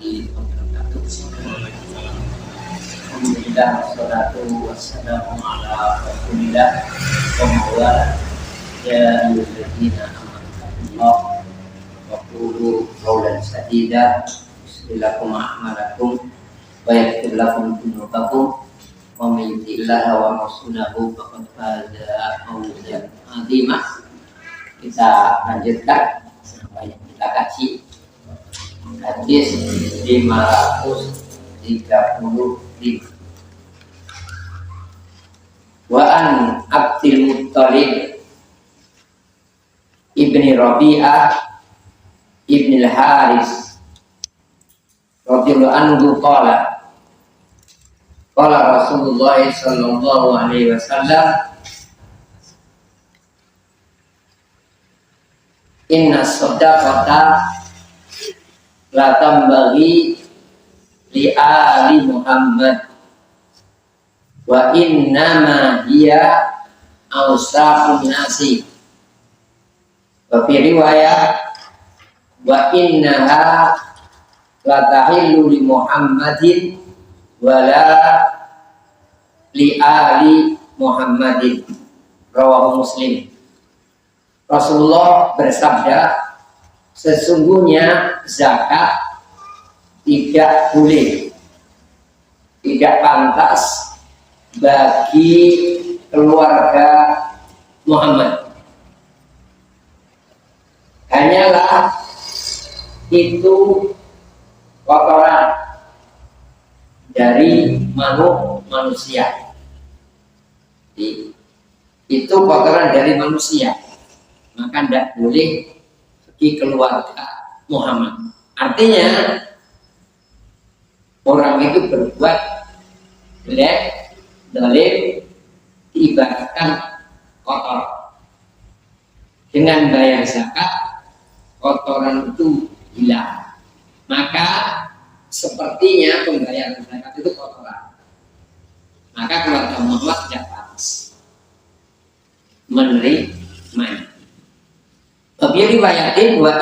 warahmatullahi wabarakatuh. Alhamdulillah, wassalatu wassalamu ala rasulillah wa mawala. Ya ayyuhalladzina amanu wa qulu qawlan sadida yuslilakum a'malakum wa yaghfir lakum dhunubakum wa may yuti'illaha wa rasulahu faqad faza fawzan 'azima. Kita lanjutkan sampai yang kita kaji hadis 535. Wa an Abdul Muttalib ibni Rabi'ah ibni al-Haris radhiyallahu anhu qala Rasulullah sallallahu alaihi wasallam, inna shadaqata la tambaghi li ali Muhammad wa innama hiya awsaqun nasi. Wa fi riwayah wa innaha la tahillu li Muhammadin wa la li ali Muhammadin. Rawahu Muslim. Rasulullah bersabda, sesungguhnya zakat tidak boleh, tidak pantas bagi keluarga Muhammad. Hanyalah itu kotoran dari manusia. Itu kotoran dari manusia, maka tidak boleh bagi keluarga Muhammad. Artinya orang itu berbuat jelek, zalim, diibaratkan kotor. Dengan bayar zakat, kotoran itu hilang. Maka sepertinya pembayaran zakat itu kotoran. Maka keluarga Muhammad tidak pantas menerima. Tapi riwayatin wa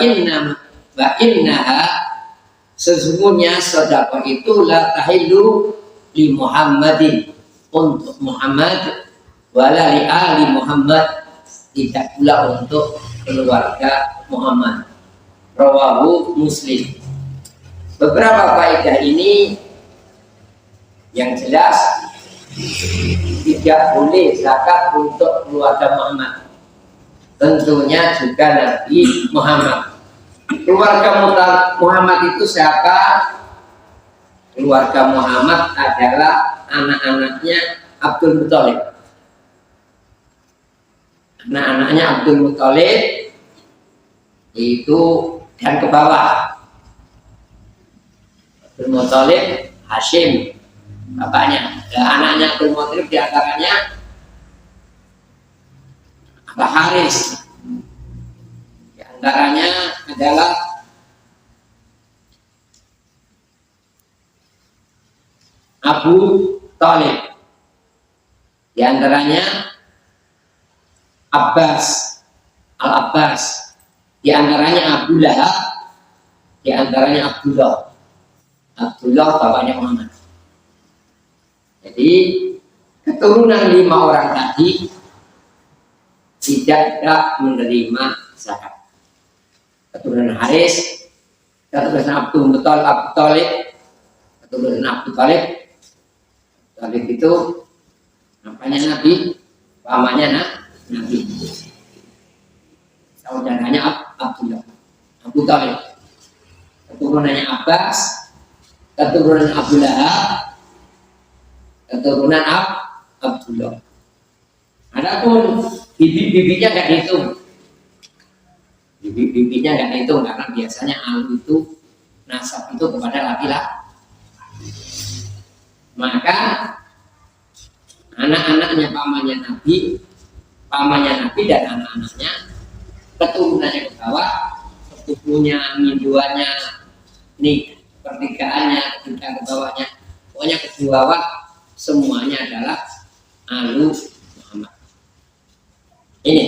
innaha, sesungguhnya sedekah itu la tahillu li Muhammadin, untuk Muhammad, wala li ali Muhammad, tidak pula untuk keluarga Muhammad. Rawahu Muslim. Beberapa faedah ini yang jelas tidak boleh zakat untuk keluarga Muhammad, tentunya juga Nabi Muhammad. Keluarga Muhammad itu siapa? Keluarga Muhammad adalah anak-anaknya Abdul Muttalib. Anak-anaknya Abdul Muttalib itu dan ke bawah. Abdul Muttalib Hashim bapaknya. Anaknya Abdul Muttalib diantaranya Al-Haris. Diantaranya adalah Abu Thalib, di antaranya Abbas, Al-Abbas, di antaranya Abu Lahab, di antaranya Abdullah bapaknya Muhammad. Jadi keturunan 5 orang tadi tidak menerima zakat. Keturunan Haris, keturunan Abdul Muttalib, keturunan Abdul Talib itu namanya Nabi, pamannya Nabi. Saudaranya Abdullah, Abu Talib. Keturunannya Abbas, keturunan Abu Lahab, keturunan Abdullah. Adapun bibi-bibinya nggak dihitung. Bibi-bibinya nggak dihitung karena biasanya alu itu nasab itu kepada laki-laki. Maka anak-anaknya pamannya Nabi dan anak-anaknya, keturunannya ke bawah, sepupunya, minduannya, nih pertigaannya, ketiga ke bawahnya, pokoknya ke bawah semuanya adalah alu Muhammad. Ini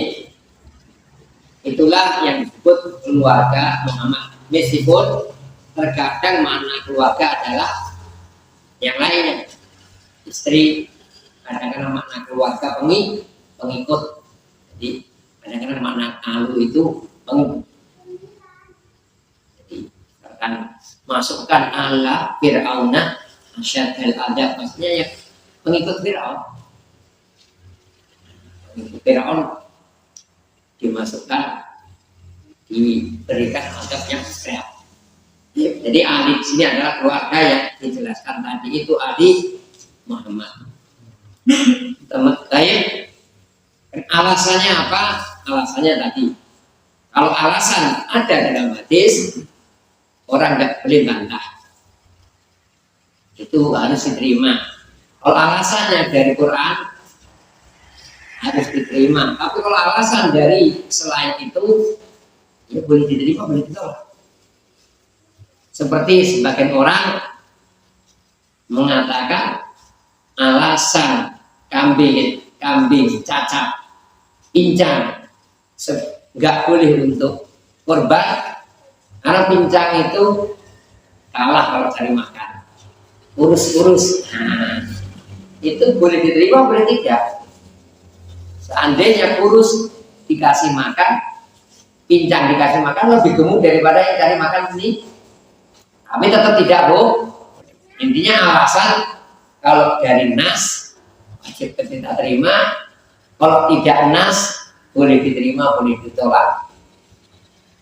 itulah yang disebut keluarga Muhammad. Meskipun terkadang makna keluarga adalah yang lainnya, istri, kadang-kadang makna keluarga pengikut. Jadi kadang-kadang makna alu itu pengikut. Jadi akan masukkan ala Fir'auna asyadal adab, maksudnya ya pengikut Fir'aun. Pengikut Fir'aun dimasukkan, diberikan adab yang berat. Jadi Ali di sini adalah keluarga yang dijelaskan tadi itu Ali Muhammad. Baik. Alasannya apa? Alasannya tadi. Kalau alasan ada dalam hadis, orang tidak boleh bantah. Itu harus diterima. Kalau alasannya dari Quran, harus diterima. Tapi kalau alasan dari selain itu, ya boleh diterima, boleh ditolak. Seperti sebagian orang mengatakan alasan kambing cacat, pincang, nggak boleh untuk korban karena pincang itu kalah kalau cari makan, urus-urus. Nah, itu boleh diterima, boleh tidak. Seandainya kurus dikasih makan, pincang dikasih makan lebih gemuk daripada yang cari makan sendiri. Tapi tetap tidak, Bu. Intinya alasan kalau dari nas wajib kita terima, kalau tidak nas boleh diterima, boleh ditolak.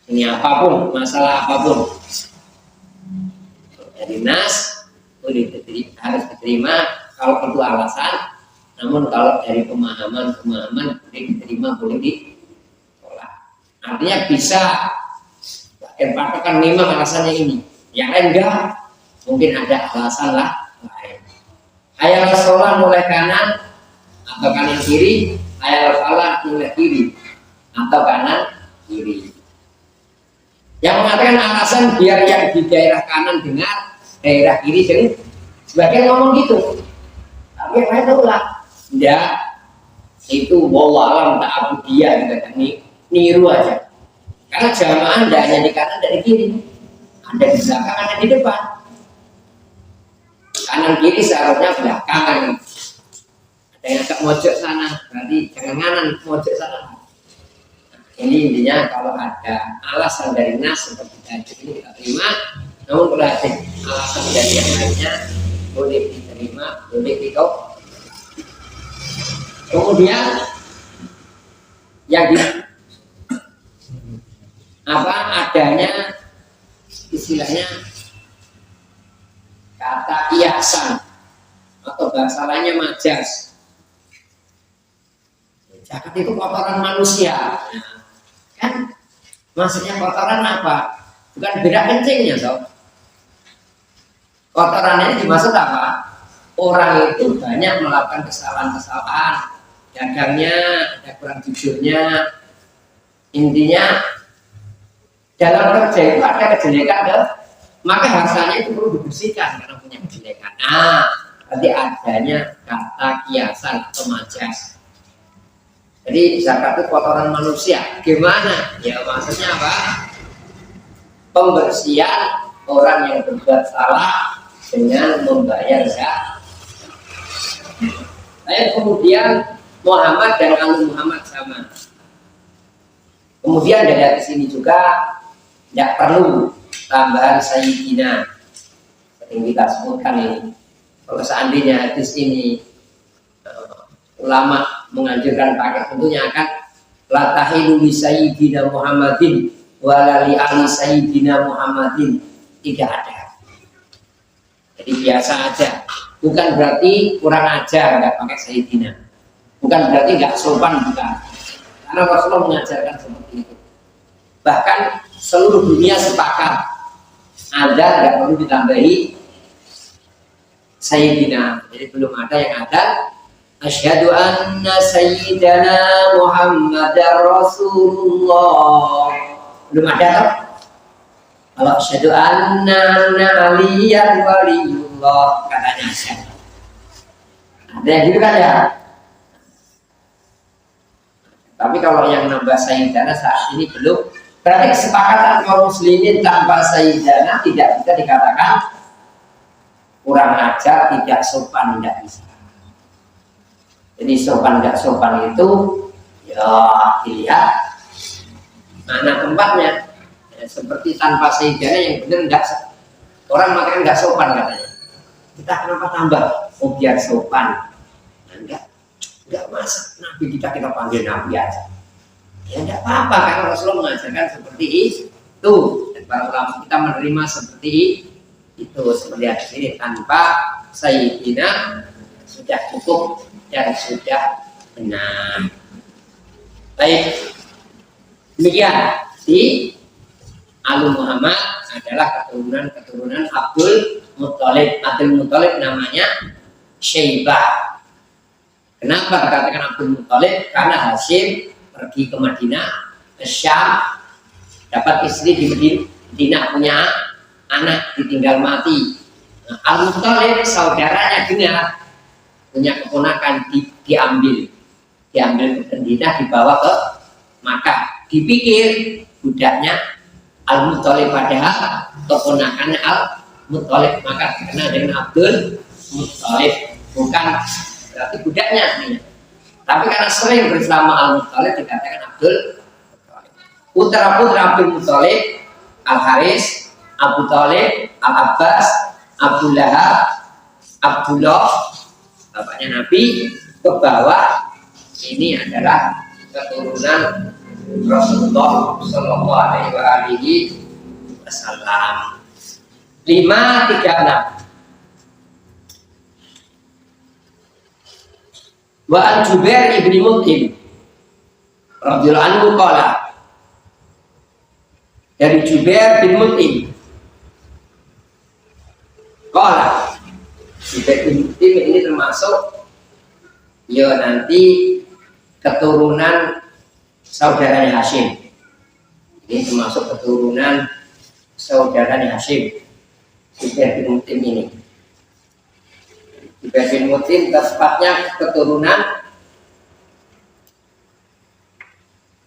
Ini apapun, masalah apapun. Dari nas boleh diterima, harus diterima kalau itu alasan. Namun kalau dari pemahaman boleh diterima, boleh ditolak. Artinya bisa patokan memang alasannya ini. Yang lain enggak, mungkin ada alasan lain. Hayal sholat mulai kanan atau kanan kiri, hayal sholat mulai kiri atau kanan kiri. Yang mengatakan alasan biar yang di daerah kanan dengar, daerah kiri jadi sebagian ngomong gitu. Tapi yang lain tahu lah, enggak, itu wawalam tak abudiyah gitu kan, niru aja. Karena jamaah tidak hanya di kanan dan di kiri. Ada di belakang, ada di depan. Kanan kiri seharusnya belakangan. Ada yang agak mojok sana, berarti jangan kanan, mojok sana. Nah, ini intinya kalau ada alasan dari nas seperti tadi ini kita terima. Namun kalau ada alasan dari yang lainnya boleh diterima, boleh ditolak. Kemudian yang adanya istilahnya kata kiasan atau bahasa lainnya majas. Zakat itu kotoran manusia. Nah, kan maksudnya kotoran apa? Bukan berak kencingnya toh. Kotoran ini dimaksud apa? Orang itu banyak melakukan kesalahan-kesalahan, dagangnya ada kurang jujurnya. Intinya dalam kerja itu ada kejelekan kan? Maka hartanya itu perlu dibersihkan karena punya kejelekan. Nah, berarti adanya kata kiasan atau majas. Jadi zakat itu kotoran manusia. Gimana? Ya maksudnya apa? Pembersihan orang yang berbuat salah dengan membayar zakat. Kemudian Muhammad dan Ali Muhammad sama. Kemudian dari sini juga tidak perlu tambahan sayyidina. Sering kita sebutkan ini. Kalau seandainya hadis ini ulama menganjurkan pakai, tentunya akan la tahilu li sayyidina Muhammadin wala li ali sayyidina Muhammadin. Tidak ada. Jadi biasa aja. Bukan berarti kurang ajar nggak pakai sayyidina. Bukan berarti nggak sopan, bukan. Karena Rasulullah mengajarkan seperti itu. Bahkan seluruh dunia sepakat ada nggak perlu ditambahi sayyidina. Jadi belum ada yang ada asyhadu anna sayyidana Muhammadar Rasulullah. Belum ada toh? Kalau asyhadu anna aliyan waliyullah katanya asyhadu. Ada yang gitu kan ya? Tapi kalau yang nambah sayyidana saat ini belum Berarti kesepakatan kaum muslimin tanpa sayyidana tidak bisa dikatakan kurang ajar, tidak sopan, tidak bisa. Jadi sopan tidak sopan itu ya dilihat mana tempatnya. Ya, seperti tanpa sayyidana yang benar enggak, orang makan enggak sopan katanya. Kita kenapa tambah? Oh biar sopan. Nah, enggak masa Nabi kita panggil Nabi aja. Ya enggak apa-apa karena Rasulullah mengajarkan seperti itu. Dan para ulama kita menerima seperti itu. Seperti ini tanpa sayyidina sudah cukup dan sudah benar. Baik. Demikian di Alu Muhammad adalah keturunan Abdul Muthalib. Abdul Muthalib namanya Syaibah. Kenapa dikatakan Abdul Muthalib? Karena Hashim pergi ke Madinah, ke Syam, dapat istri di Madinah, punya anak ditinggal mati. Nah, Al-Muthalib saudaranya dengar punya keponakan diambil ke Madinah, dibawa ke Makkah. Dipikir budaknya Al-Muthalib, padahal keponakannya Al-Muthalib, maka dikenal dengan Abdul Muthalib, bukan berarti budaknya aslinya. Tapi karena sering bersama Al-Muthalib dikatakan Abdul Muthalib. Putra-putra Abdul Muthalib Al-Haris, Abu Thalib, Al-Abbas, Abu Lahab, Abdullah, bapaknya Nabi, ke bawah. Ini adalah keturunan Rasulullah Shallallahu Alaihi Wasallam. 536. Wa an Jubair ibni Mut'im radhiyallahu anhu qala, dari Jubair bin Mut'im qala, Jubair bin Mut'im ini termasuk ya nanti keturunan saudaranya Hashim. Ini termasuk keturunan saudaranya Hashim. Jubair bin Mut'im ini. Jubair bin Mut'im tepatnya keturunan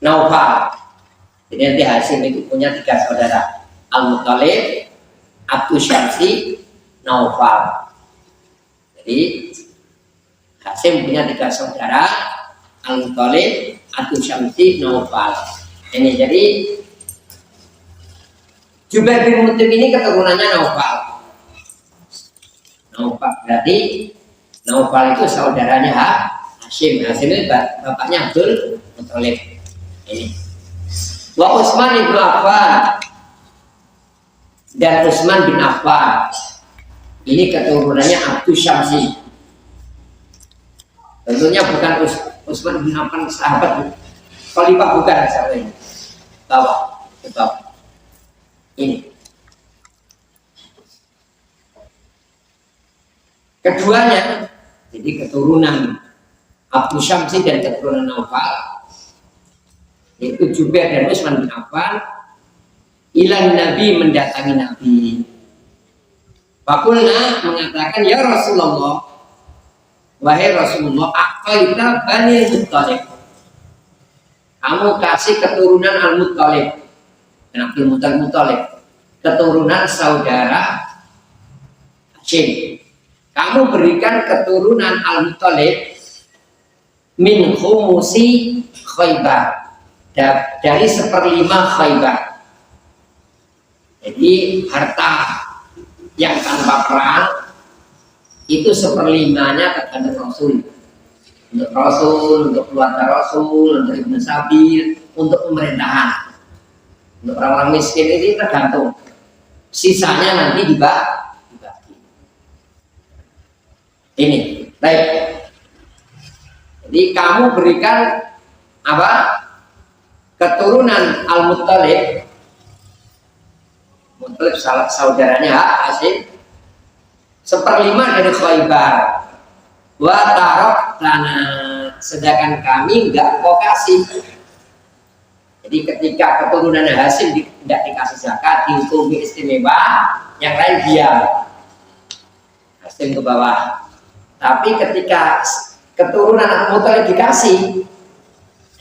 Naufal. Jadi nanti Hashim itu punya 3 saudara, Al-Muthalib, Abdu Syamsi, Naufal. Jadi Hashim punya 3 saudara, Al-Muthalib, Abdu Syamsi, Naufal. Ini jadi Jubair bin Mut'im ini keturunannya Naufal. Naufal berarti Naufal itu saudaranya Hashim. Hashim itu bapaknya Abdul Muthalib. Ini. Wa Utsman bin Affan, dan Utsman bin Affan ini keturunannya Abdu Syamsi. Tentunya bukan Utsman bin Affan sahabat khalifah, bukan sahabat ini. Bawah. Ini. Keduanya, jadi keturunan Abdu Syamsi dan keturunan Naufal, yaitu Jubair dan Utsman bin Affan, ilan Nabi, mendatangi Nabi. Fakulna, mengatakan, ya Rasulullah, wahai Rasulullah, aqaita Bani Muthalib, kamu kasih keturunan Al-Muthalib dan Abdul Muthalib, keturunan saudara Hashim. Kamu berikan keturunan Al-Muthalib min khumusi Khaybar, dari 1/5 Khaybar. Jadi harta yang tanpa perang itu 1/5-nya tergantung Rasul. Untuk Rasul, untuk keluarga Rasul, untuk Ibnu Sabil, untuk pemerintahan. Untuk orang-orang miskin ini tergantung. Sisanya nanti dibagi. Ini, baik. Jadi kamu berikan apa? Keturunan Al-Muthalib, Muthalib saudaranya Hashim, 1/5 dari Khaybar. Wa tarok tanah, sedangkan kami enggak kau kasih. Jadi ketika keturunan Hashim tidak dikasih zakat, dihukumi istimewa, yang lain diam. Hashim ke bawah. Tapi ketika keturunan Al-Muthalib dikasih,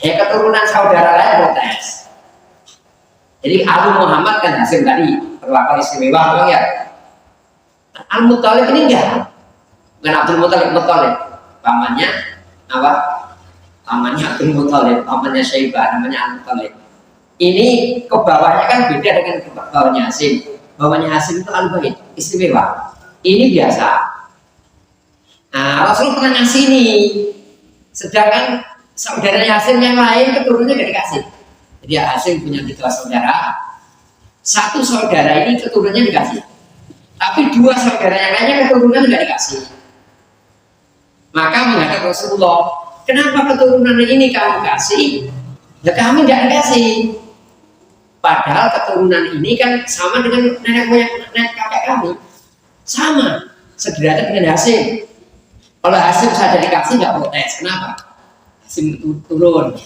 ya keturunan saudara lain protes. Jadi Abu Muhammad kan Hasim tadi perlakuan istimewa, bang ya. Al Muthalib ini enggak, bukan Abdul Muthalib, pamannya apa? Pamannya Abdul Muthalib, pamannya Syaibah, namanya Al Muthalib. Ini ke bawahnya kan beda dengan ke bawahnya Hasim. Bawahnya Hasim itu Al Bait, istimewa. Ini biasa. Nah, Rasul pernah ngasih ini, sedangkan saudaranya Hasim yang lain keturunannya nggak dikasih. Jadi Hasim punya 3 saudara, 1 saudara ini keturunannya dikasih, tapi 2 saudara yang lainnya keturunan nggak dikasih. Maka menghadap Rasulullah, kenapa keturunan ini kamu kasih, ya kami nggak dikasih? Padahal keturunan ini kan sama dengan nenek moyang nenek kakek kami, sama sederajat dengan Hasim. Kalau Hasim saja dikasih nggak protes, kenapa? Hasim turun.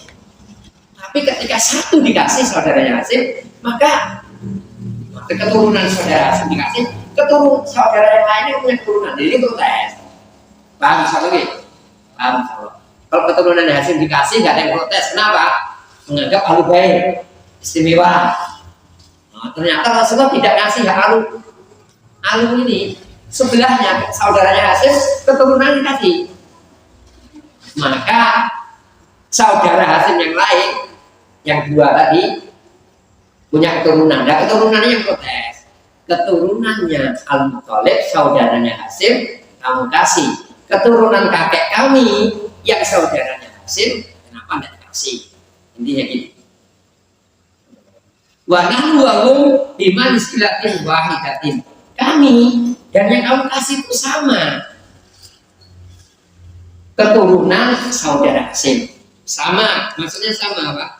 Tapi ketika 1 dikasih saudaranya Hasim, maka keturunan saudara Hasim dikasih, keturunan saudara yang lainnya punya keturunan, jadi protes. Paham satu lagi? Paham. Kalau keturunan Hasim dikasih nggak ada yang protes, kenapa? Menganggap Ahlul Bait istimewa. Nah, ternyata Rasulullah tidak ngasih Alu ini sebelahnya saudaranya Hasim keturunan dikasih. Maka saudara Hasim yang lain, yang 2 tadi punya keturunan, dan keturunannya yang protes. Keturunannya Al Muthalib, saudaranya Hasim, kamu kasih. Keturunan kakek kami yang saudaranya Hasim, kenapa tidak dikasih? Intinya gitu. Wa nahnu wa hum biman istilatin wahidatin. Kami dan yang kamu kasih itu sama. Keturunan saudara Hasim. Sama, maksudnya sama apa?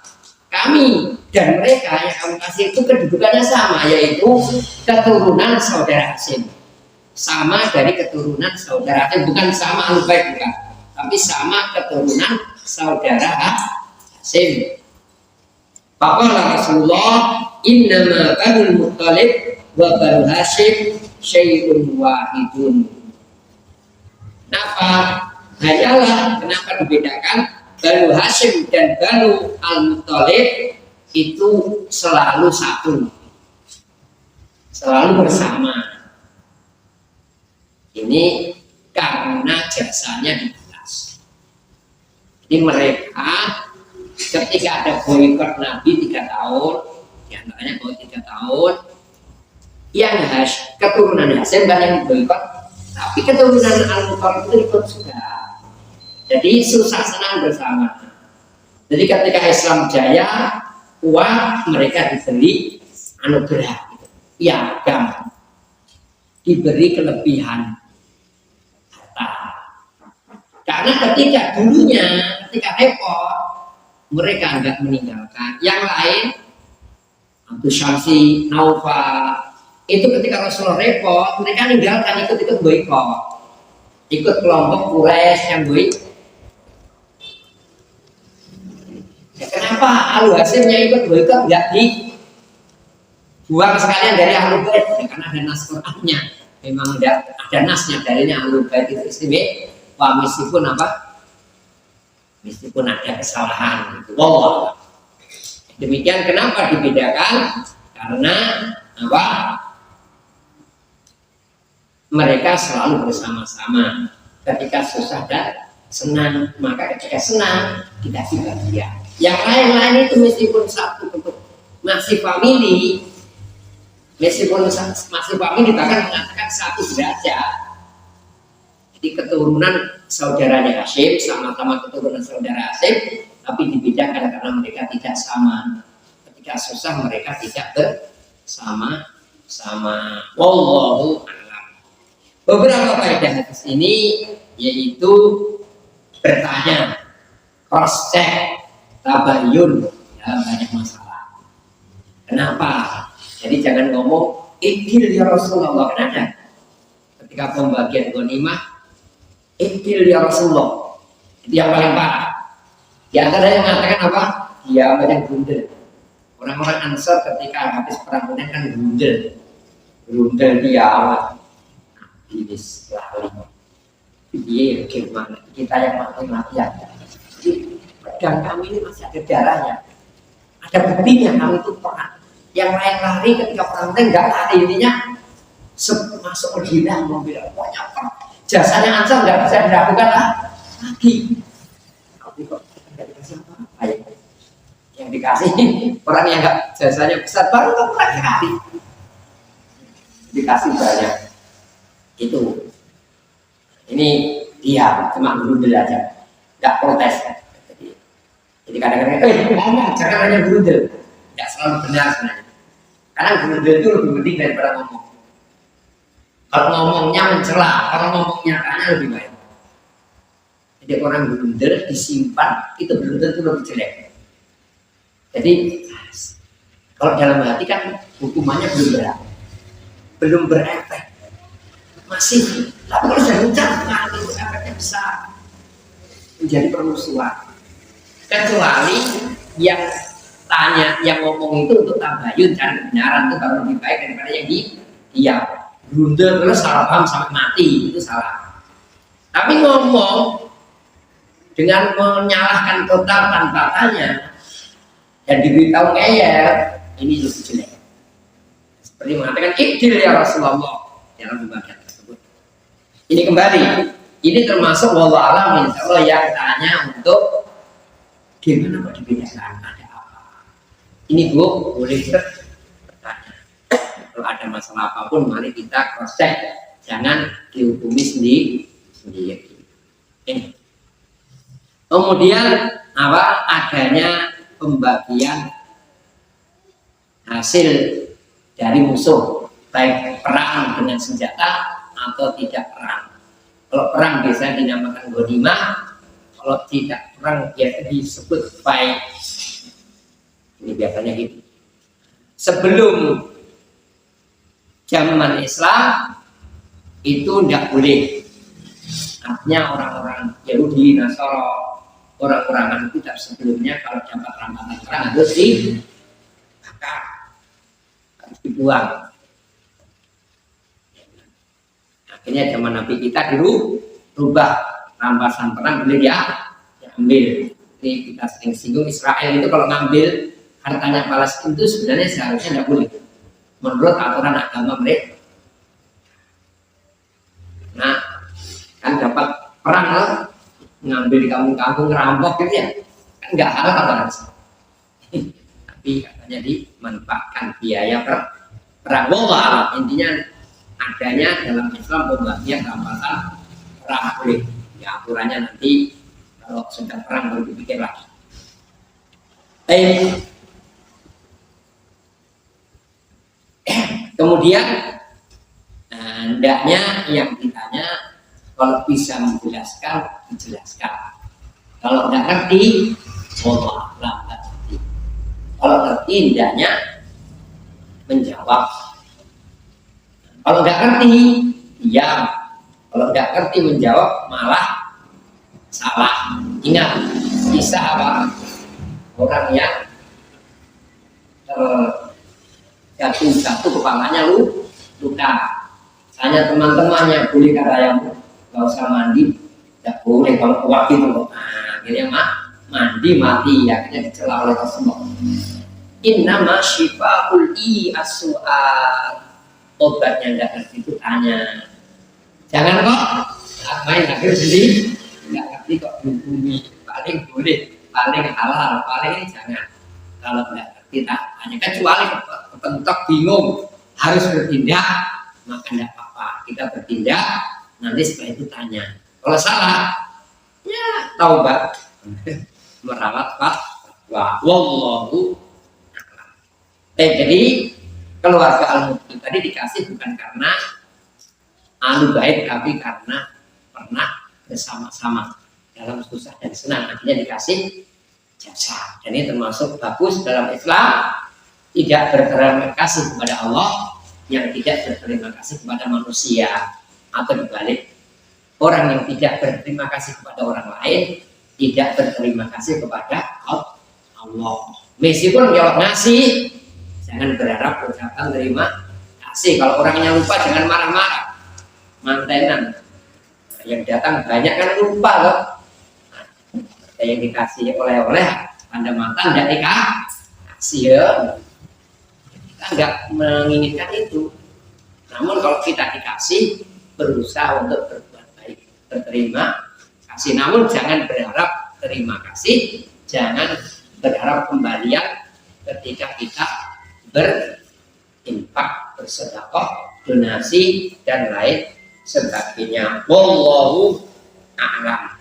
Kami dan mereka yang kamu kasih itu kedudukannya sama, yaitu keturunan saudara Hasim. Sama dari keturunan saudara Hasim, bukan sama Ahlul Bait bukan, tapi sama keturunan saudara Hasim. Faqala Rasulullah, innama Banul Muthalib wa Banu Hasyim syai'un wahidun. Kenapa? Hanyalah kenapa dibedakan Banu Hasyim dan Banu Al-Muthalib itu selalu satu, selalu bersama. Ini karena jasanya dibalas. Jadi mereka ketika ada boikot Nabi 3 tahun, diantaranya bahwa 3 tahun, yang keturunan Hasyim banyak yang boikot, tapi keturunan Al-Muthalib itu ikut sudah. Jadi susah senang bersama. Jadi ketika Islam jaya, kuat, mereka diberi anugerah, piagam, diberi kelebihan harta. Karena ketika repot, mereka enggak meninggalkan. Yang lain, Abdul Syamsi, Naufa, itu ketika Rasulullah repot, mereka meninggalkan, ikut boikot, ikut kelompok Quraisy yang boikot. Ya, kenapa Ahlul Hasyimnya ikut boikot nggak dibuang sekalian dari Ahlul Bait? Ya, karena ada nas Qur'annya. Memang ada nasnya, dalilnya Ahlul Bait itu istimewa meskipun apa? Meskipun ada kesalahan. Gitu. Wow. Demikian kenapa dibedakan? Karena apa? Mereka selalu bersama-sama. Ketika susah dan senang, maka ketika senang dikasih bahagia. Yang lain-lain itu meskipun satu bentuk masih family, meskipun masih family bahkan mengatakan satu derajat. Jadi keturunan saudaranya Hasyim sama-sama keturunan saudara Hasyim, tapi dibedakan karena mereka tidak sama. Ketika susah mereka tidak bersama-sama. Wallahu a'lam. Beberapa faedah hadis ini yaitu bertanya, cross check, tabayun dalam banyak masalah. Kenapa? Jadi jangan ngomong ikil ya Rasulullah, kenapa? Ketika pembagian ghanimah, ikil ya Rasulullah, itu yang paling parah. Di antara yang mengatakan apa? Dia banyak gundel. Orang-orang Ansor ketika habis perang Hunain kan gundel dia awal. Ini selalu. Iya, gimana? Kita yang makin latihan. Jadi pedang kami ini masih ada darahnya, ada buktinya kami itu perang. yang lain lari ketika orang lain nggak lari, intinya masuk Medina mobil banyak jasanya Ansar nggak bisa dilakukan lagi. Tapi kok nggak dikasih apa-apa ya? Yang dikasih orang yang nggak jasanya besar baru kan sekali dikasih banyak. Itu ini dia cuma berundel aja, nggak protes. Jadi kadang-kadang ngomong jangan hanya berundel, nggak selalu benar sebenarnya. Karena berundel itu lebih penting daripada ngomong. Kalau ngomongnya mencela, kalau ngomongnya tanya lebih baik. Jadi orang berundel disimpan itu belum tentu lebih jelek. Jadi kalau dalam hati kan hukumannya belum berefek, masih. Tapi kalau sudah ucapkan itu efeknya besar, menjadi permusuhan. Kecuali yang tanya, yang ngomong itu untuk tabayun cari kebenaran, itu baru lebih baik daripada yang diam. Blunder terus salah paham sampai mati, itu salah. Tapi ngomong dengan menyalahkan total tanpa tanya dan diberitahu ngeyel, ini lebih jelek. Seperti mengatakan idil ya Rasulullah dalam pembagian tersebut. Ini kembali, ini termasuk wallahu a'lam insyaallah yang tanya untuk gimana kok dibedakan ada apa. Ini Bu boleh bertanya. Kalau ada masalah apapun mari kita cross check, jangan dihukumi sendiri. Kemudian apa adanya pembagian hasil dari musuh, baik perang dengan senjata atau tidak perang. Kalau perang biasanya dinamakan ghanimah, kalau tidak perang biasa disebut fight. Ini biasanya gitu. Sebelum zaman Islam itu tidak boleh. Artinya orang-orang Yahudi, Nasara, orang-orang kitab sebelumnya kalau dapat rampasan perang harus dibakar, harus dibuang. Akhirnya zaman Nabi kita dirubah, rampasan perang boleh diambil. Ini kita sering singgung Israel itu kalau ngambil hartanya Palestina itu sebenarnya seharusnya tidak boleh menurut aturan agama mereka. Nah, kan dapat perang lah, ngambil di kampung-kampung ngerampok gitu ya, kan nggak halal kan. Tapi katanya dimanfaatkan biaya perang. Wallah, intinya adanya dalam Islam pembagian rampasan perang boleh. Ya aturannya nanti kalau sedang perang baru dipikir lagi. Kemudian hendaknya yang ditanya kalau bisa menjelaskan, dijelaskan. Kalau tidak ngerti, wallah a'lam. Kalau ngerti, hendaknya menjawab. Kalau nggak ngerti, diam. Kalau nggak ngerti menjawab, malah salah. Ingat, bisa apa? Orang yang jatuh kepalanya luka. Hanya teman-temannya boleh kata yang nggak usah mandi, tidak boleh kalau kuat gitu loh. Nah, akhirnya mandi mati, akhirnya dicela oleh Rasulullah. Innama syifa'ul as-su'al, obatnya nggak ngerti itu tanya. Jangan kok main akhir sendiri, nggak ngerti kok dihukumi. Paling boleh, paling halal, paling ini jangan. Kalau nggak ngerti tanya, kecuali kepentok bingung harus bertindak, maka tidak apa-apa, kita bertindak. Nanti setelah itu tanya. Kalau salah, ya taubat, merawat fatwa. Wallahu a'lam. Jadi keluarga Al-Muttalib tadi dikasih bukan karena ahlu bait, tapi karena pernah bersama-sama dalam susah dan senang, akhirnya dikasih jasa. Dan ini termasuk bagus dalam Islam, tidak berterima kasih kepada Allah, yang tidak berterima kasih kepada manusia. Atau dibalik, orang yang tidak berterima kasih kepada orang lain tidak berterima kasih kepada Allah. Meskipun kalau ngasih, jangan berharap ucapan terima kasih. Kalau orangnya lupa, jangan marah-marah, mantenan. Yang datang banyak kan lupa loh. Ada yang dikasih oleh-oleh, tanda mata tidak dikasih ya. nggak menginginkan itu. Namun kalau kita dikasih, berusaha untuk berbuat baik, berterima kasih. Namun jangan berharap terima kasih, jangan berharap kembalian ketika kita berinfak, bersedekah, donasi dan lain sebagainya. Wallahu a'lam.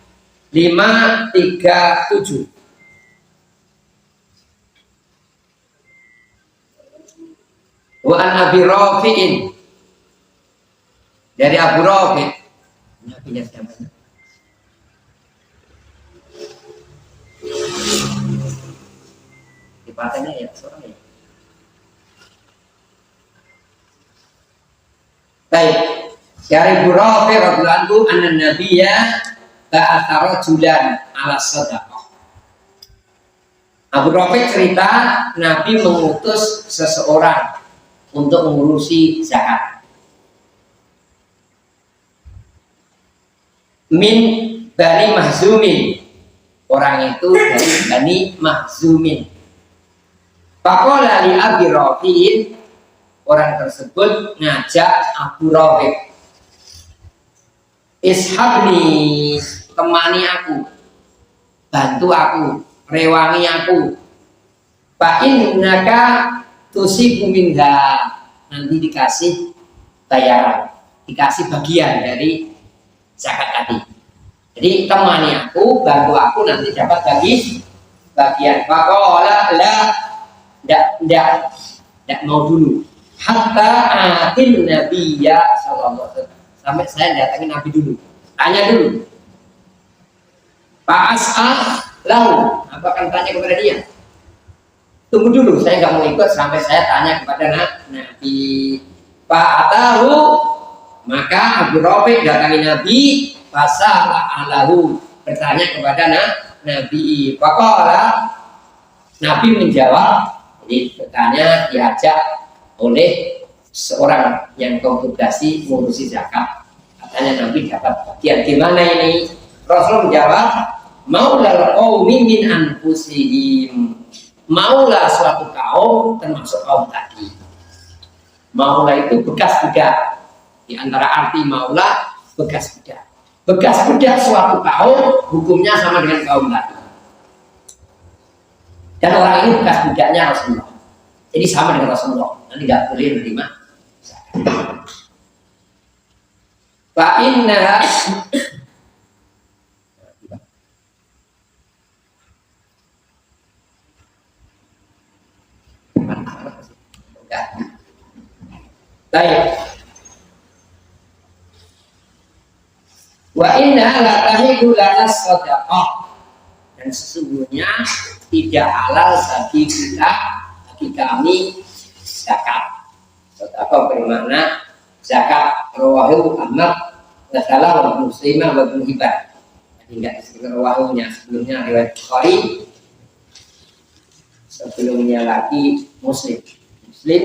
537. Wa an Abi Rafi'in, dari Abu Rafi', nabinya siapa? Dipatahnya ya seorang ya. Baik, dari Abu Rafi' radhiyallahu anhu anna nabiyya ba'atha rajulan ala shadaqah. Abu Rafi' cerita Nabi mengutus seseorang untuk mengurusi zakat. Min Bani Mahzumin, orang itu dari Bani Mahzumin. Faqala li Abi Rafi'in, orang tersebut ngajak Abu Rafi', ishabni, temani aku, bantu aku, rewangi aku. Fa innaka tusibu minha, nanti dikasih bayaran, dikasih bagian dari zakat tadi. Jadi temani aku, bantu aku, nanti dapat bagian. Faqala la, tidak mau dulu. Hatta atin Nabiyya sallallahu alaihi wasallam, sampai saya datangin Nabi dulu, tanya dulu. Pak As'al lahu, apa akan tanya kepada dia? Tunggu dulu, saya nggak mau ikut sampai saya tanya kepada Nabi. Pak Atahu, maka Abu Rafi' datangi Nabi. Fasalah alahu, bertanya kepada Nabi. Faqala, Nabi menjawab. Jadi bertanya, diajak oleh seorang yang tugasi ngurusi zakat. Katanya Nabi dapat bagian. Gimana ini? Rasul menjawab, maulal qaumi min anfusihim, maula suatu kaum termasuk kaum tadi. Maula itu bekas budak. Di antara arti maula, bekas budak. Bekas budak suatu kaum hukumnya sama dengan kaum tadi. Dan orang ini bekas budaknya Rasulullah. Jadi sama dengan Rasulullah. Nanti nggak boleh menerima zakat. Fa inna baik. Wa inna la tahidu lana shadaqah, dan sesungguhnya tidak halal bagi kita, bagi kami zakat. Shadaqah bermakna zakat. Rawahu Ahmad wa salah wa Muslimah wa Ibnu Hibban. Tidak disebut rawahunya, sebelumnya riwayat Bukhari, sebelumnya lagi Muslim,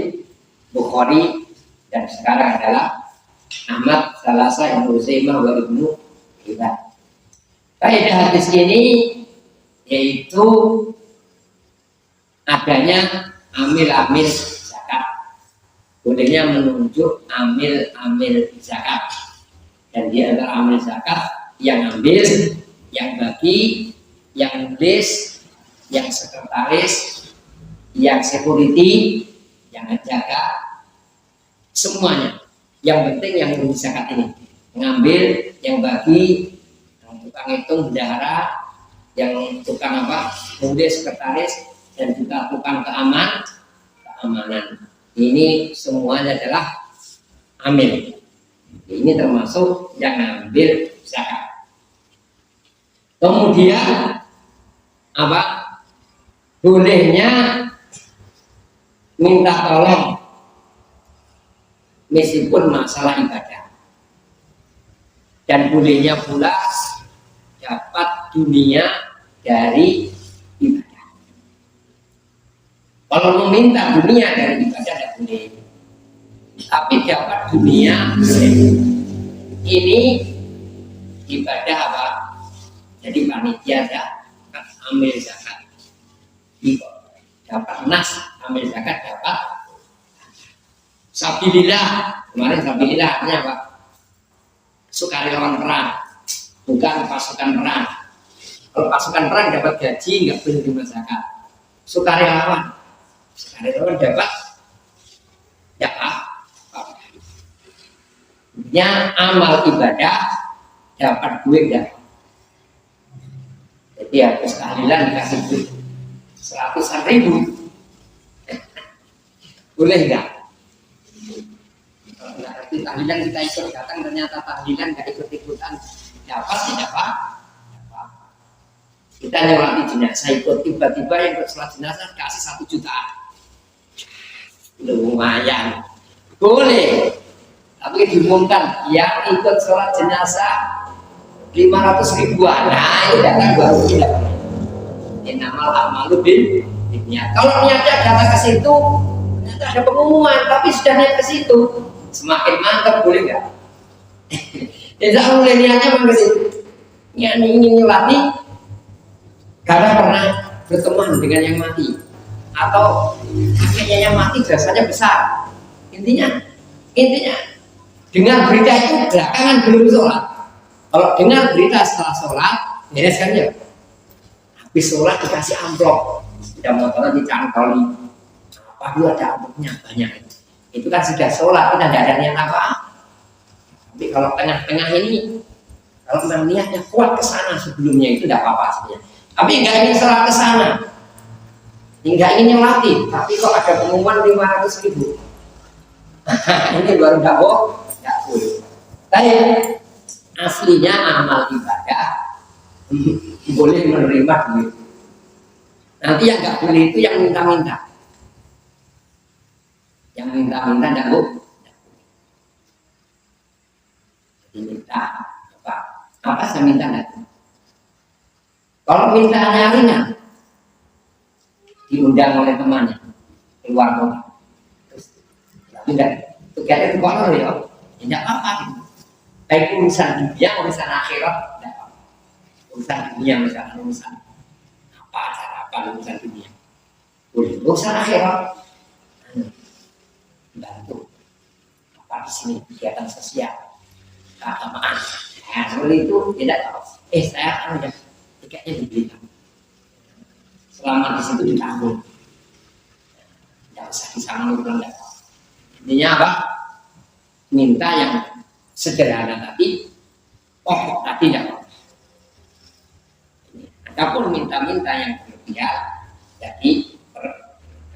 Bukhari, dan sekarang adalah Ahmad, Salasa, Ibnu Zaimah, wa Ibnu Hibban. Kaidah hadis ini yaitu adanya amil-amil zakat. Bolehnya menunjuk amil-amil zakat. Dan di antara amil zakat yang ambil, yang bagi, yang nulis, yang sekretaris, yang security, yang jaga, semuanya. Yang penting yang ngurus zakat ini, mengambil, yang bagi, yang tukang hitung, bendahara, yang tukang apa, nulis, sekretaris, dan juga tukang keamanan. Ini semuanya adalah amil. Ini termasuk yang ambil zakat. Kemudian apa? Bolehnya minta tolong meskipun masalah ibadah, dan bolehnya pula dapat dunia dari ibadah. Kalau meminta dunia dari ibadah tidak boleh, tapi dapat dunia ini ibadah apa? Jadi panitia zakat, ambil zakat, dapat nas, ambil zakat, dapat Sabilillah, kemarin sabilillah artinya apa? Sukarelawan perang, bukan pasukan perang. Kalau pasukan perang dapat gaji nggak boleh terima zakat. Sukarelawan dapat ya amal ibadah dapat duit ya. Jadi harus tahlilan dikasih duit 100.000. Boleh nggak? Kalau nggak ngerti tahlilan kita ikut datang ternyata tahlilan nggak ikut-ikutan dapat tidak apa? Kita nyolati jenazah ikut tiba-tiba yang ikut sholat jenazah kasih 1 juta. Lumayan. Boleh. Tapi diumumkan yang ikut sholat jenazah 500.000. Nah ini datang baru tidak. Innamal a'malu binniyat. Kalau niatnya datang ke situ, ternyata ada pengumuman, tapi sudah niat ke situ, semakin mantap, boleh nggak? Tidak boleh niatnya memang ke situ. Yang ingin nyolati karena pernah berteman dengan yang mati, atau kakeknya yang mati jasanya besar. Intinya dengar berita itu belakangan belum sholat. Kalau dengar berita setelah sholat, beres kan ya. Habis sholat dikasih amplop, sudah motornya dicantoli. Apa dulu ada amplopnya banyak. Itu kan sudah sholat, kita tidak ada niat apa. Tapi kalau tengah-tengah ini, kalau memang niatnya kuat ke sana sebelumnya itu tidak apa-apa sebenarnya. Tapi nggak ingin sholat ke sana, nggak ingin nyolati. Tapi kok ada pengumuman 500.000. Ini baru nggak boleh. Tapi aslinya amal ibadah boleh menerima duit. Nanti yang nggak boleh itu yang minta-minta. Yang minta-minta nggak boleh. Minta apa saya minta nanti. Kalau mintanya ringan, diundang oleh temannya keluar kota, terus tidak, tukar itu kotor ya, tidak apa gitu. Baik urusan dunia, urusan akhirat, tidak apa. Urusan dunia, urusan apa, cara apa urusan dunia, urusan akhirat, bantu apa di sini kegiatan sosial, keagamaan. Nah, seperti itu tidak tahu. Saya ada tiketnya dibelikan. Selama di situ ditanggung. Tidak usah disanggung pulang dapat. Intinya apa? Minta yang sederhana tadi, pokok tadi dapat. Adapun minta-minta yang berlebihan, jadi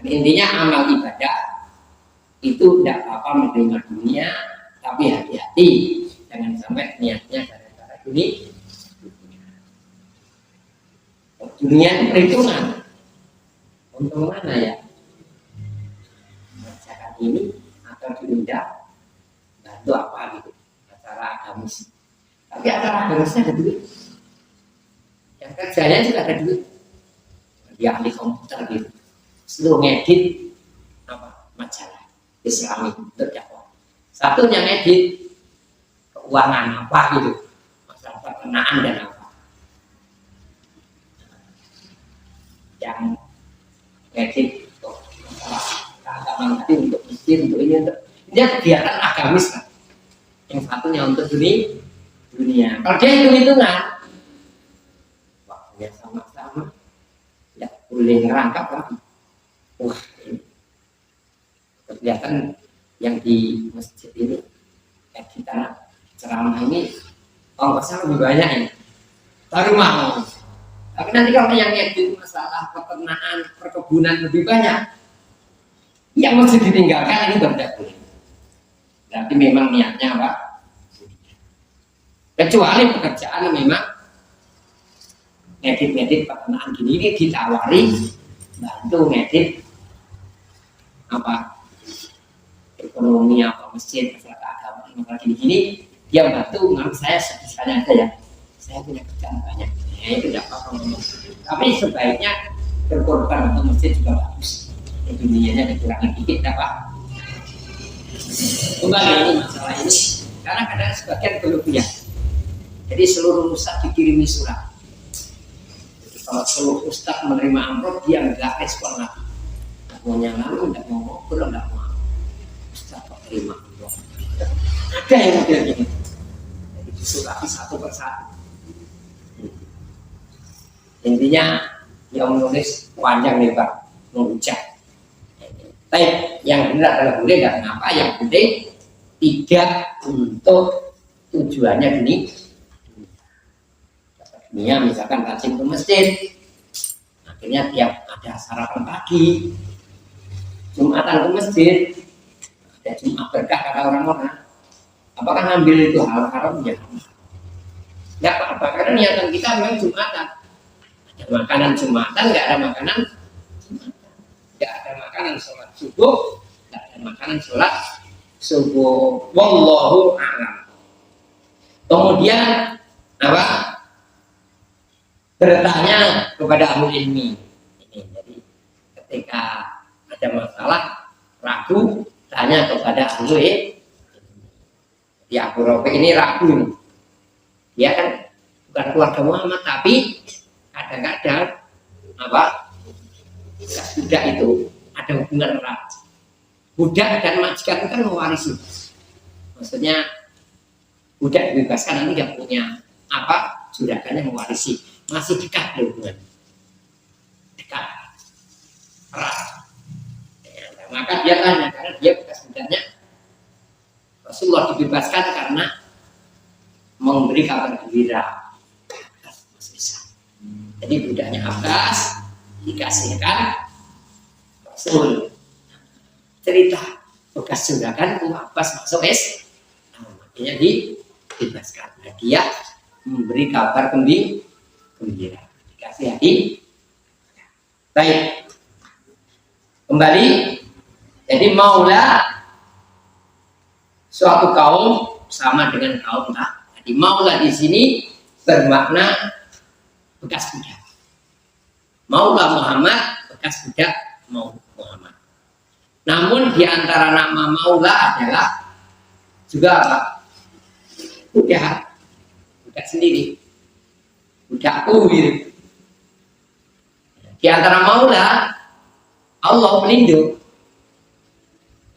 intinya amal ibadah itu tidak apa-apa menerima dunia, tapi hati-hati jangan sampai niatnya gara-gara dunia. Dunia itu perhitungan. Untung mana ya? Masyarakat ini atau diundang bantu apa gitu? Acara agamis. Tapi acara agamisnya ada duit. Yang kerjanya juga ada duit. Dia ahli komputer gitu. Seluruh ngedit apa? Majalah Islami berdakwah. Satu yang ngedit keuangan apa gitu. Masalah perkenaan dan apa. Yang ngedit keagamaan tadi untuk masjid, untuk ini, untuk dia kegiatan agamis kan. Yang satunya untuk dunia. Kalau dia hitung-hitungan, waktunya sama-sama, tidak boleh ngerangkap lagi. Wah, ini kelihatan yang di masjid ini, kayak kita ceramah ini, ongkosnya lebih banyak ini. Baru mau. Tapi nanti kalau yang ngedit masalah peternakan, perkebunan lebih banyak, yang mesti ditinggalkan ini baru tidak boleh. Berarti memang niatnya apa? Kecuali pekerjaan memang ngedit peternakan gini, ini ditawari bantu ngedit apa? Ekonomi apa masjid, masalah agama, masalah gini, dia bantu nggak saya sebisanya aja ya. Saya punya kerjaan banyak. Itu tidak apa-apa. Tapi sebaiknya berkorban untuk masjid juga bagus. Dunianya dikurangi dikit apa? Kembali ini masalah ini karena kadang sebagian berlebihan. Jadi seluruh ustaz dikirimi surat. Jadi kalau seluruh ustaz menerima amplop dia nggak respon lagi. Nggak mau nyalamu, nggak mau ngobrol, nggak mau. Ustaz terima Allah. Ada yang model ini. Jadi disulati satu persatu. Intinya yang menulis panjang lebar mengucap. Tapi yang benar adalah boleh dan kenapa? Yang penting tidak untuk tujuannya gini. Dunia misalkan rajin ke masjid, akhirnya tiap ada sarapan pagi, Jumatan ke masjid, ada Jumat berkah kata orang-orang. Apakah ngambil itu hal haram? Ya, nggak apa-apa karena niatan kita memang Jumatan. Ada makanan Jumatan, nggak ada makanan Jumatan. Nggak ada makanan sholat subuh, nggak ada makanan sholat subuh. Wallahu a'lam. Kemudian apa? Bertanya kepada ahli ilmi. Ini jadi ketika ada masalah ragu, tanya kepada ahli ilmi. Ya Abu Rafi ini ragu. Dia kan bukan keluarga Muhammad, tapi kadang-kadang apa? Budak itu ada hubungan erat. Budak dan majikan itu kan mewarisi. Maksudnya budak dibebaskan nanti nggak punya apa? Juragannya mewarisi. Masih dekat hubungan. Dekat. Erat. Ya, maka dia tanya karena dia bekas budaknya. Rasulullah dibebaskan karena memberi kabar gembira. Jadi budaknya Abbas dikasihkan Rasul. Cerita bekas juragan Abbas masuk makanya dibebaskan. Nah, dia memberi kabar gembira. Dikasih hati. Baik. Kembali. Jadi maula suatu kaum sama dengan kaum tak. Jadi maula di sini bermakna bekas budak. Maula Muhammad bekas budak Muhammad. Namun di antara nama maula adalah juga apa? Budak sendiri. Budakku gitu. Di antara maula Allah pelindung.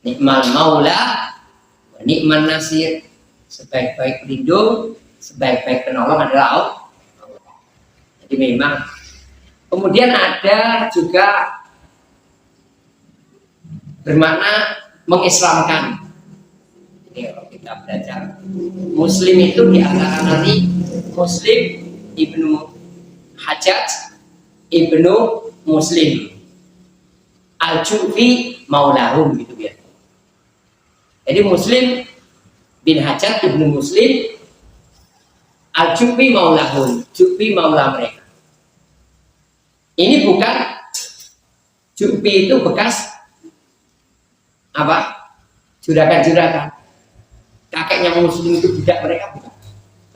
Nikmal maula nikman nasir, sebaik-baik pelindung, sebaik-baik penolong adalah Allah. Jadi memang kemudian ada juga bermakna mengislamkan. Jadi kalau kita belajar Muslim itu di antara nanti Muslim Ibnu Hajjaj Ibnu Muslim Al-Jufi Maulahum gitu ya. Jadi Muslim bin Hajjaj Ibnu Muslim Al-Jufi Maulahum, Jufi maula mereka. Ini bukan Jufi itu bekas apa? Juragan-juragan. Kakeknya Muslim itu budak mereka bukan.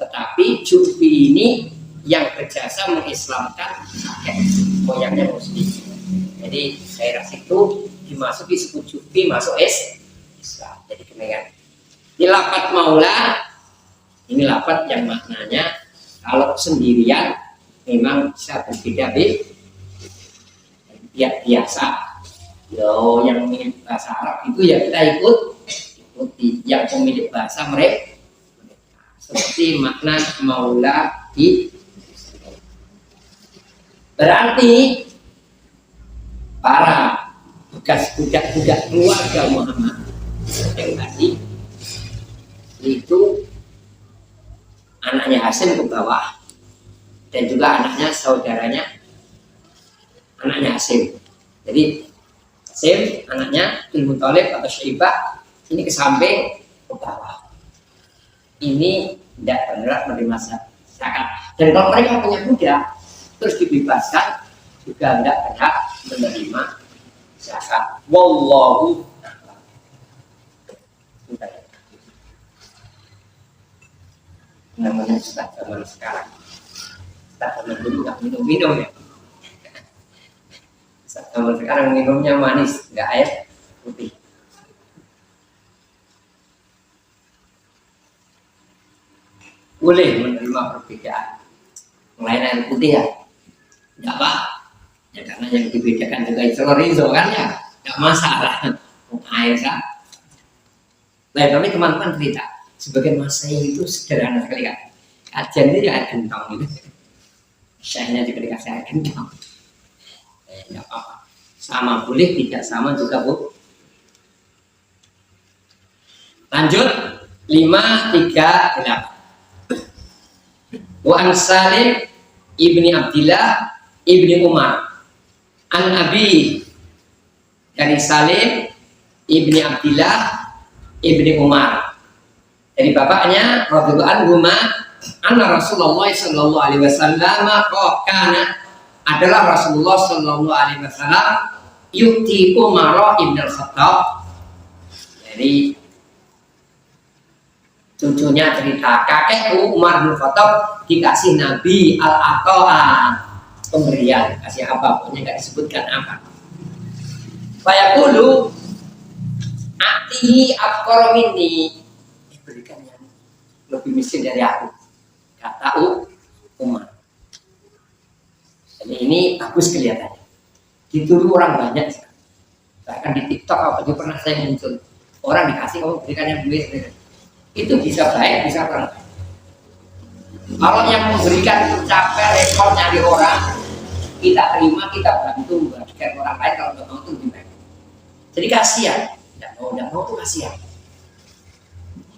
Tetapi Jufi ini yang berjasa mengislamkan kakek moyangnya Muslim. Jadi daerah situ dimasuki suku Jufi masuk Islam. Jadi kemenangan. Ini lafaz maula, ini lafaz yang maknanya kalau sendirian memang bisa berbeda biasa. Yo, yang pemilik bahasa Arab itu ya kita ikuti yang pemilik bahasa mereka. Seperti makna maula di berarti para bekas budak-budak keluarga Muhammad yang tadi itu anaknya Hasim ke bawah dan juga anaknya saudaranya anaknya Hasim. Jadi Hasim anaknya Abdul Muthalib atau Syaibah ini ke samping ke bawah. Ini tidak benar menerima zakat. Dan kalau mereka punya budak terus dibebaskan juga tidak berhak menerima zakat. Wallahu namanya sudah zaman sekarang. Sudah zaman dulu nggak minum ya. Zaman sekarang minumnya manis, nggak air putih. Boleh menerima perbedaan. Lain air putih ya, nggak apa. Ya karena yang dibedakan juga itu rizo kan ya, nggak masalah. Air kan. Nah, tapi teman-teman cerita, sebagian Masehi itu sederhana sekali kan. Kajian itu ya gentong gitu. Syekhnya juga dikasih air gentong. Enggak apa-apa. Sama boleh, tidak sama juga Bu. Lanjut 538. Wa an Salim ibni Abdillah ibni Umar an Abi, dari Salim ibni Abdillah ibni Umar, dari bapaknya radhiyallahu anhu, anna Rasulullah sallallahu alaihi wasallam kana, adalah Rasulullah sallallahu alaihi wasallam yuti Umar ibn al-Khattab. Jadi cucunya cerita, kakekku Umar bin Khattab dikasih Nabi al-Aqa'ah, pemberian, kasih apa, pokoknya nggak disebutkan apa. Fayaqulu atihi afqara minni, berikan yang lebih miskin dari aku, kata Umar. Jadi ini bagus kelihatannya, dituduh orang banyak, bahkan di TikTok apa juga pernah saya muncul, orang dikasih kamu berikan yang duit, itu bisa baik, bisa kurang baik. Kalau yang memberikan itu capek, repot nyari orang, kita terima, kita bantu bagikan orang lain, kalau nggak mau itu lebih baik. Jadi kasihan, tidak mau tuh kasihan.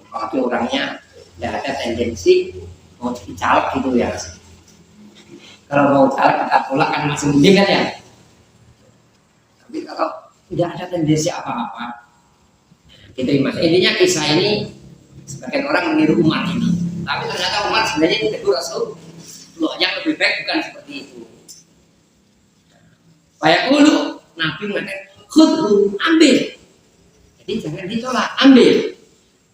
Kalau orangnya tidak ada tendensi mau jadi caleg gitu ya. Kalau mau caleg kita tolak kan masih mending kan ya. Tapi kalau tidak ada tendensi apa-apa, diterima. Intinya kisah ini sebagian orang meniru Umar ini. Tapi ternyata Umar sebenarnya ditegur Rasul. Yang lebih baik bukan seperti itu. Kayak dulu Nabi mengatakan, khudhu, ambil. Jadi jangan ditolak, ambil.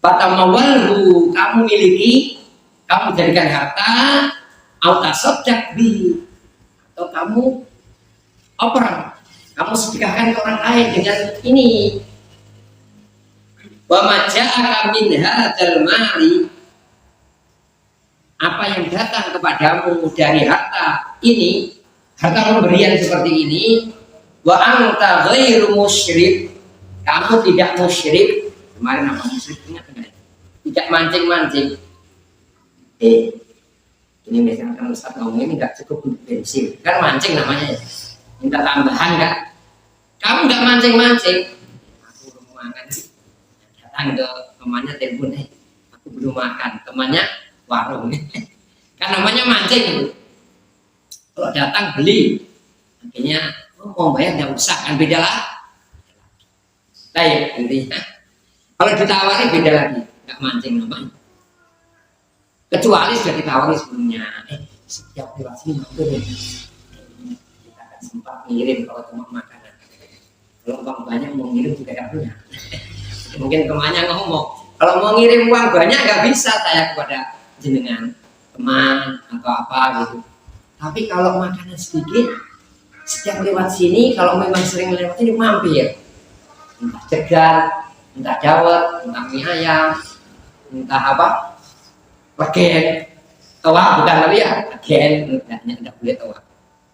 Fatamawalhu, kamu miliki, kamu jadikan harta, autasodak bi, atau kamu oper, kamu sedekahkan ke orang lain dengan ini. Wa maja'aka min hadzal mali, apa yang datang kepadamu dari harta ini, harta pemberian seperti ini, wa anta ghairu musyrik, kamu tidak musyrik. Kemarin apa musyrik? Ingat enggak? Tidak mancing-mancing. Ini misalkan Ustaz ngomong ini nggak cukup untuk bensin, kan mancing namanya, minta tambahan kan? Kamu nggak mancing-mancing, aku belum makan, datang ke temannya telepon, aku belum makan, temannya warung, kan namanya mancing itu. Kalau datang beli, akhirnya mau bayar nggak usah, kan beda lah. Baik, intinya kalau ditawari beda lagi, nggak mancing namanya. Kecuali sudah ditawari sebelumnya, setiap lewat sini mampir ya, kita akan sempat ngirim kalau cuma makanan. Kalau uang banyak mau ngirim juga nggak punya. Mungkin temannya ngomong, kalau mau ngirim uang banyak nggak bisa saya kepada jenengan, teman atau apa gitu. Tapi kalau makanan sedikit, setiap lewat sini, kalau memang sering lewat sini mampir, entah jegal, entah dawet, entah mie ayam, entah apa, legen, toa bukan tapi ya legen, tidak boleh toa.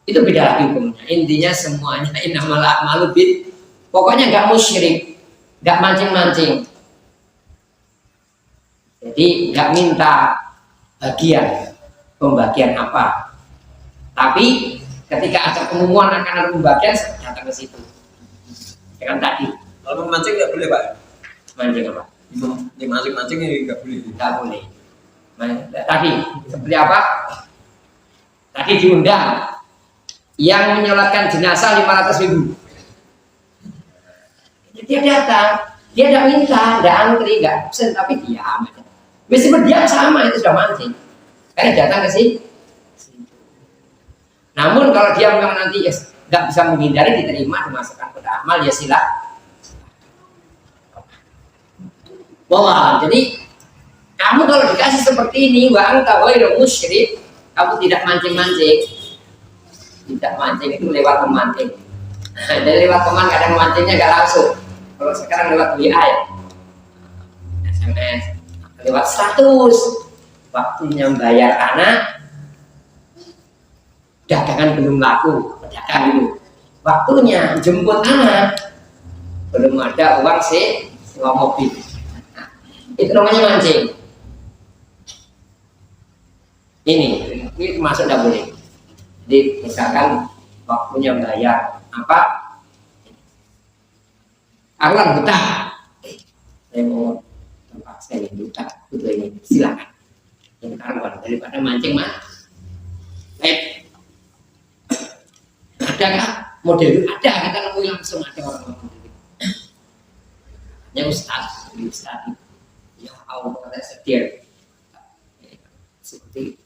Itu beda lagi hukumnya. Intinya semuanya innamal a'malu bin, pokoknya nggak musyrik, nggak mancing-mancing. Jadi nggak minta bagian, pembagian apa. Tapi ketika ada pengumuman akan ada pembagian, datang ke situ. Dengan tadi. Kalau memancing nggak boleh Pak? Mancing apa? Mancing ini nggak boleh. Nggak boleh. Tadi seperti apa? Tadi diundang yang menyolatkan jenazah 500.000. Dia datang, dia tidak minta, tidak antri, nggak absen, tapi diam. Meskipun diam sama itu sudah mancing. Karena datang ke sini. Namun kalau dia memang nanti ya nggak bisa menghindari, diterima, dimasukkan ke amal, ya sila. Wah, jadi kamu kalau dikasih seperti ini, wa anta ghairu musyrik, kamu tidak mancing-mancing. Tidak mancing itu lewat memancing. Dari lewat teman kadang mancingnya nggak langsung. Kalau sekarang lewat WA ya, SMS, lewat status, waktunya bayar anak, dagangan belum laku, pedagang dulu. Waktunya jemput anak, belum ada uang sewa mobil. Itu namanya mancing. Ini termasuk tidak boleh. Jadi misalkan waktunya bayar apa? Awan buta. Saya mau terpaksa ini buta, butuh ini silakan. Yang karuan daripada mancing mah. Adakah model? Ada, kita nemui langsung ada orang-orang model. Ya Ustaz, ya Allah kata setir. Seperti itu.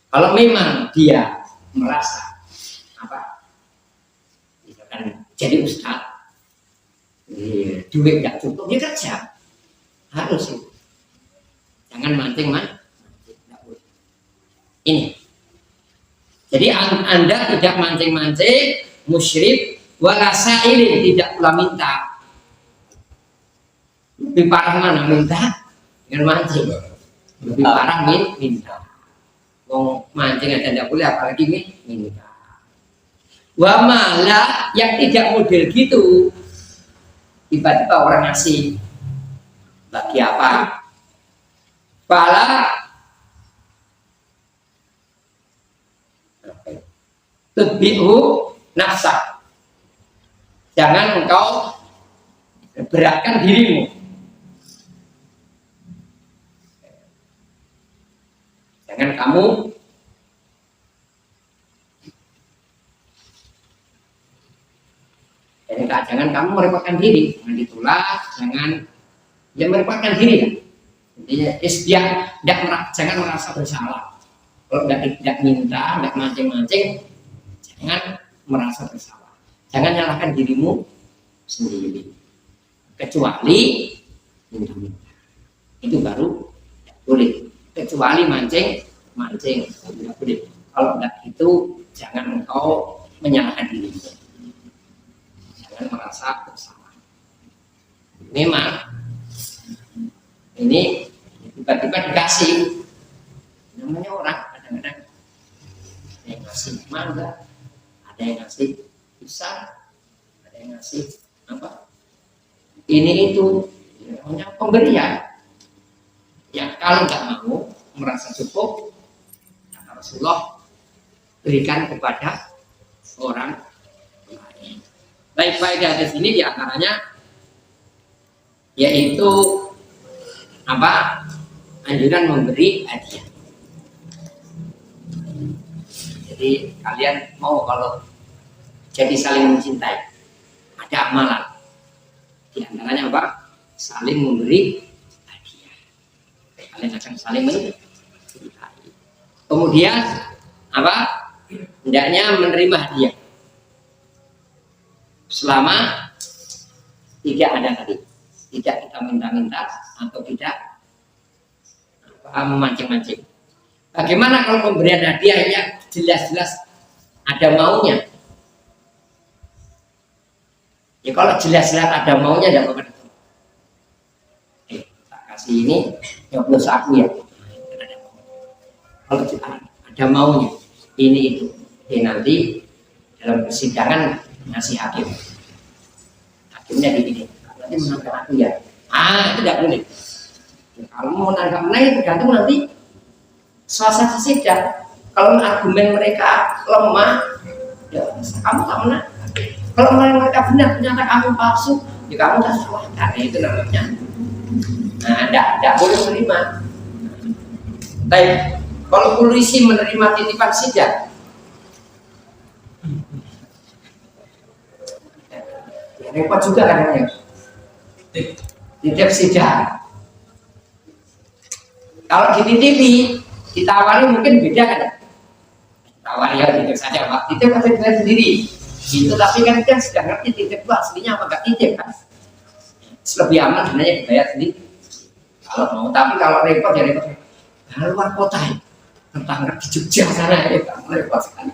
Kalau memang dia merasa apa? Misalkan jadi Ustaz, duit nggak cukup, dia kerja harus itu. Jangan mancing. Ini. Jadi Anda tidak mancing-mancing, musyrik, walasa ini tidak pula minta. Lebih parah mana minta dengan mancing? Lebih parah minta. Mau mancing aja tidak boleh, apalagi minta. Wa malah yang tidak model gitu, tiba-tiba orang ngasih bagi apa? Pala tubihu nafsa. Jangan engkau beratkan dirimu. Jangan kamu jangan kamu merepotkan diri. Jangan ditolak, jangan merepotkan diri kan. Intinya jangan merasa bersalah. Kalau tidak minta, tidak mancing-mancing, jangan merasa bersalah. Jangan nyalahkan dirimu sendiri. Kecuali minta-minta. Itu baru tidak boleh. Kecuali mancing. Tidak boleh. Kalau tidak itu, jangan engkau menyalahkan dirimu. Jangan merasa bersalah. Memang ini tiba-tiba dikasih. Namanya orang kadang-kadang ada yang ngasih mangga, ada yang ngasih pisang, ada yang ngasih apa? Ini itu namanya pemberian. Ya kalau nggak mau merasa cukup, kata Rasulullah berikan kepada orang lain. Baik faedah di sini diantaranya yaitu apa? Anjuran memberi hadiah. Jadi kalian mau kalau jadi saling mencintai, ada amalan. Di antaranya apa? Saling memberi hadiah. Kalian akan saling mencintai. Kemudian apa? Hendaknya menerima hadiah. Selama tidak ada tadi, tidak kita minta-minta atau tidak memancing-mancing. Bagaimana kalau pemberian hadiah yang jelas-jelas ada maunya? Ya kalau jelas-jelas ada maunya, tidak apa-apa. Tak kasih ini, nyoblos aku ya. Kalau ada maunya, ini itu. Nanti dalam persidangan ngasih hakim. Hakimnya begini, nanti menangkap aku ya. Itu tidak boleh. Ya, kalau mau menangkap lain tergantung nanti suasana sidang. Kalau argumen mereka lemah, ya kamu tak menang. Kalau mereka benar ternyata kamu palsu, ya kamu tak salah. Karena itu namanya. Nah, tidak boleh menerima. Tapi kalau polisi menerima titipan sidang, ya, repot juga kadang-kadang. Titip sidang. Kalau dititipi, ditawari mungkin beda kan? Tawari ya titip saja Pak. Titip kan saya sendiri. Itu tapi kan kita sudah ngerti titip itu aslinya apa enggak titip kan? Lebih aman sebenarnya dibayar sendiri. Kalau mau, tapi kalau repot ya repot. Luar kota ya, tetangga di Jogja sana ya, repot sekali.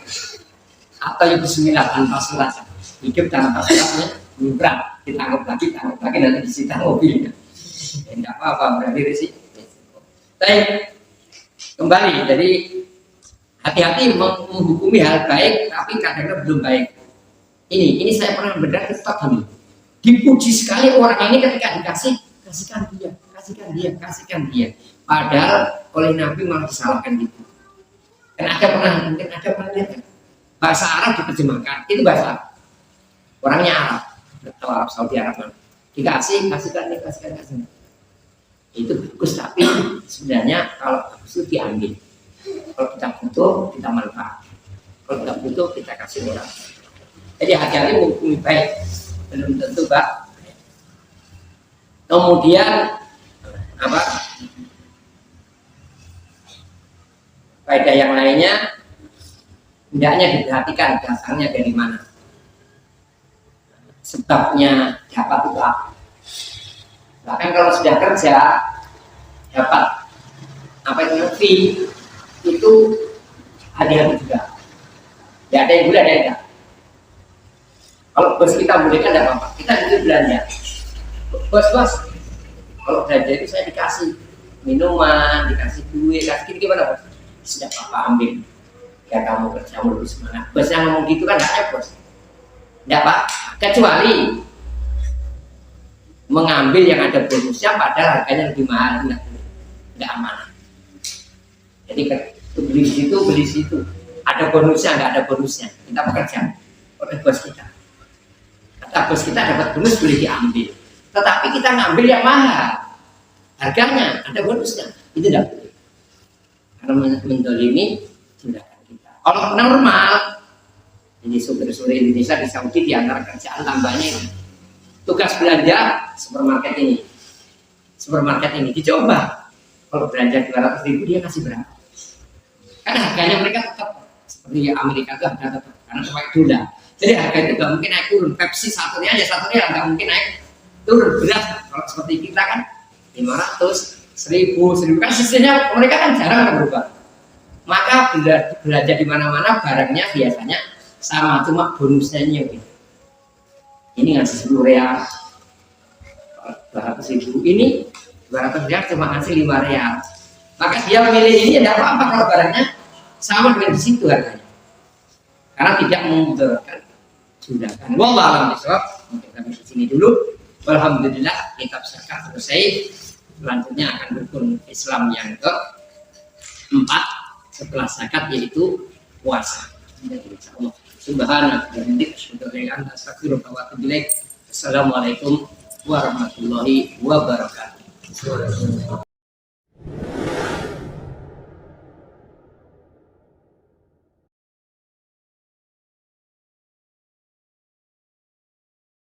Atau yang bismillah tanpa surat, hidup tanpa suratnya, berat. Ditangkap lagi nanti disita mobilnya. Enggak apa-apa berarti risiko. Tapi kembali, jadi hati-hati menghukumi hal baik, tapi kadang-kadang belum baik. Ini saya pernah benar di tempat ini. Dipuji sekali orang ini ketika dikasih kasihkan dia. Padahal oleh Nabi malah disalahkan gitu. Kan mungkin ada pernah lihat kan? Bahasa Arab diterjemahkan, itu bahasa Arab. Orangnya Arab, atau Arab Saudi Arab mana? Kasihkan. Itu bagus, tapi sebenarnya kalau bagus itu diambil. Kalau kita butuh, kita manfaat. Kalau kita butuh, kita kasih orang. Jadi hati-hati lebih baik, belum tentu Pak. Kemudian apa? Faedah yang lainnya, hendaknya diperhatikan dasarnya dari mana, sebabnya dapat itu apa. Bahkan kalau sudah kerja dapat apa itu fee, itu hati-hati juga. Tidak ada yang boleh, ada yang tidak. Kalau bos kita bolehkan tidak apa-apa, kita itu belanja. Bos, kalau belanja itu saya dikasih minuman, dikasih duit, kasih gimana bos? Sudah apa ambil, ya kamu kerja lebih semangat. Bos yang ngomong gitu kan enggak ya bos? Enggak Pak, kecuali mengambil yang ada bonusnya padahal harganya lebih mahal, enggak amanah. Jadi beli di situ, ada bonusnya, enggak ada bonusnya, kita bekerja oleh bos kita. Kata bos kita dapat bonus boleh diambil, tetapi kita ngambil yang mahal, harganya ada bonusnya, itu enggak boleh. Karena mendolimi tindakan kita. Kalau normal, ini sumber-sumber Indonesia di Saudi di antara kerjaan tambahnya tugas belanja supermarket ini dicoba. Kalau belanja 200.000 dia kasih berapa? Karena harganya mereka tetap seperti Amerika itu harga tetap karena pakai dolar. Jadi harga itu nggak mungkin naik turun. Pepsi satunya nggak mungkin naik turun. Beras kalau seperti kita kan 500. 1000 kan sistemnya mereka kan jarang berubah. Maka belanja di mana-mana barangnya biasanya sama, cuma bonusnya gitu. Ini ngasih 10 real, 200.000. Ini 200 real cuma ngasih 5 real. Maka dia memilih ini tidak apa-apa kalau barangnya sama dengan di situ harganya. Karena tidak memudahkan tindakan. Wallahu a'lam bishawab. Mungkin sampai di sini dulu. Alhamdulillah kitab zakat selesai. Selanjutnya akan rukun Islam yang keempat setelah zakat yaitu puasa. Insyaallah. Subhanallah. Assalamualaikum warahmatullahi wabarakatuh.